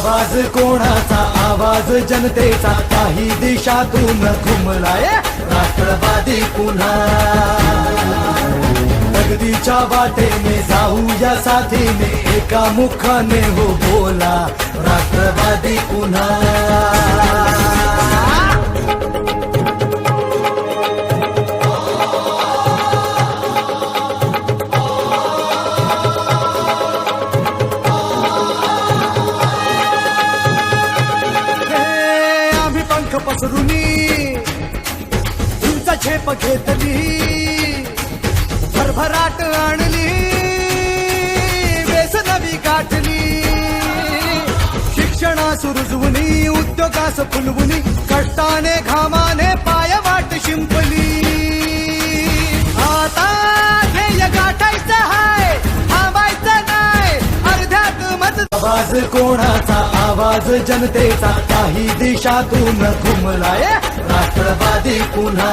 आवाज कोणाचा, आवाज जनतेचा, काही दिशातून घुमलाय राष्ट्रवादी पुन्हा. प्रगतीच्या वाटेने जाऊया साथीने, एका मुखाने हो बोला राष्ट्रवादी पुन्हा. पसरुनी तुमचा झेप घेतली, भरभराट आणली, व्यसनवी गाठली. शिक्षणास रुजवुनी, उद्योगास फुलवुनी, कष्टाने घामाने पायवाट शिंपली. आता ध्येय गाठायचं हाय, थांबायचं नाही, अर्ध्यात मत. आवाज कोणाचा, आवाज जनतेचा, काही दिशातून घुमलाय राष्ट्रवादी पुन्हा.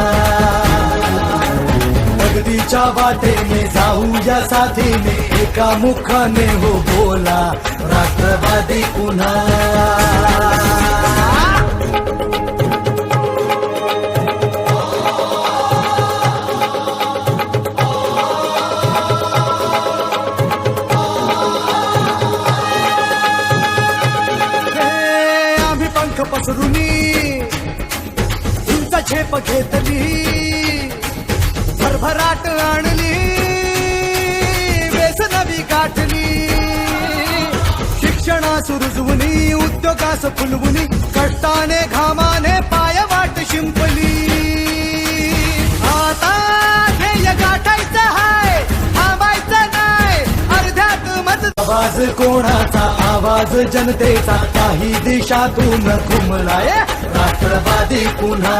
प्रगतीच्या वाटेने जाऊया साथीने, एका मुखाने हो बोला राष्ट्रवादी पुन्हा. पसरुनी तुमचा झेप घेतली, भरभराट आणली, व्यसनवी गाठली. शिक्षणास रुजवुनी, उद्योगास फुलवुनी, कष्टाने घामाने पायवाट शिंपली. आता ध्येय गाठायचं हाय, थांबायचं नाही, अर्ध्यात मत. आवाज कोणाचा, आवाज जनतेचा, काही दिशातून घुमलाय राष्ट्रवादी पुन्हा.